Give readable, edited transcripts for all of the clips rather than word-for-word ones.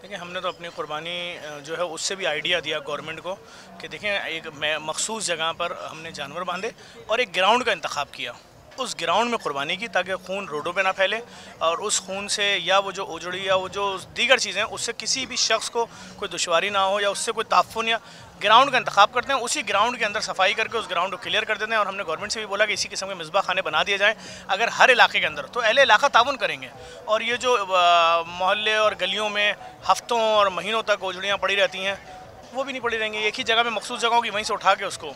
देखिए, हमने तो अपनी कुर्बानी जो है उससे भी आइडिया दिया गवर्नमेंट को कि देखें, एक मखसूस जगह पर हमने जानवर बांधे और एक ग्राउंड का इंतखाब किया, उस ग्राउंड में कुर्बानी की ताकि खून रोडों पे ना फैले और उस खून से या वो जो उजड़ी या वो जो दीगर चीज़ें उससे किसी भी शख्स को कोई दुश्वारी ना हो या उससे कोई ताफ़ुन, या ग्राउंड का इंतखाब करते हैं, उसी ग्राउंड के अंदर सफाई करके उस ग्राउंड को क्लियर कर देते हैं। और हमने गवर्नमेंट से भी बोला कि इसी किस्म के मिसबा खाने बना दिए जाएँ अगर हर इलाके के अंदर, तो अहले इलाका ताउन करेंगे। और ये जो मोहल्ले और गलियों में हफ्तों और महीनों तक उजड़ियाँ पड़ी रहती हैं, वो भी नहीं पड़ी रहेंगी। एक ही जगह में मखसूस जगह होगी, वहीं से उठा के उसको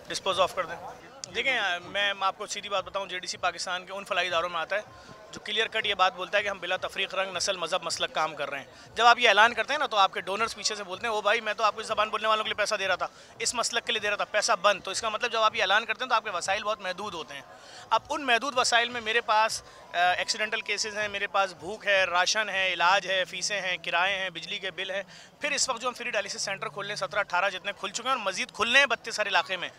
डिस्पोज ऑफ कर दें। देखें, मैं आपको सीधी बात बताऊं, जेडीसी पाकिस्तान के उन फलाही इदारों में आता है जो क्लियर कट ये बात बोलता है कि हम बिला तफरीक रंग, नस्ल, मजहब, मसलक काम कर रहे हैं। जब आप ये ऐलान करते हैं ना, तो आपके डोनर्स पीछे से बोलते हैं, ओ भाई मैं तो आपको इस ज़बान बोलने वालों के लिए पैसा दे रहा था, इस मसलक के लिए दे रहा था, पैसा बंद। तो इसका मतलब जब आप ये ऐलान करते हैं तो आपके वसाइल बहुत महदूद होते हैं। अब उन महदूद वसाइल में मेरे पास एक्सीडेंटल केसेस हैं, मेरे पास भूख है, राशन है, इलाज है, फ़ीसें हैं, किराए हैं, बिजली के बिल हैं। फिर इस वक्त जो हम फ्री डायलिसिस सेंटर खोलने 17-18 जितने खुल चुके हैं और मजीद खुलने हैं 32 सारे इलाके में,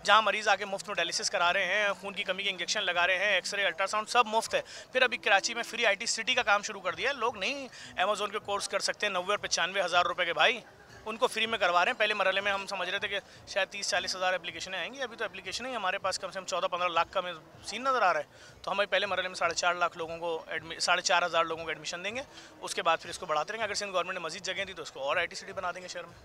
जहाँ मरीज़ आके मुफ्त में डायलिसिस करा रहे हैं, खून की कमी के इंजेक्शन लगा रहे हैं, एक्सरे, अल्ट्रासाउंड सब मुफ्त है। फिर अभी कराची में फ्री IT सिटी का काम शुरू कर दिया है। लोग नहीं अमेज़ोन के कोर्स कर सकते हैं 90 और 95 हज़ार रुपये के, भाई उनको फ्री में करवा रहे हैं। पहले मरहले में हम समझ रहे थे कि शायद 30-40 हज़ार एप्लीकेशनें आएंगी, अभी तो एप्लीकेशन ही हमारे पास कम से कम 14-15 लाख का में सीन नज़र आ रहा है। तो हमें पहले मरहले में 4.5 लाख लोगों को 4.5 हज़ार लोगों को एडमिशन देंगे, उसके बाद फिर इसको बढ़ाते रहेंगे। अगर सिंध गवर्नमेंट ने मजीद जगह दी तो उसको और IT सिटी बना देंगे शहर में।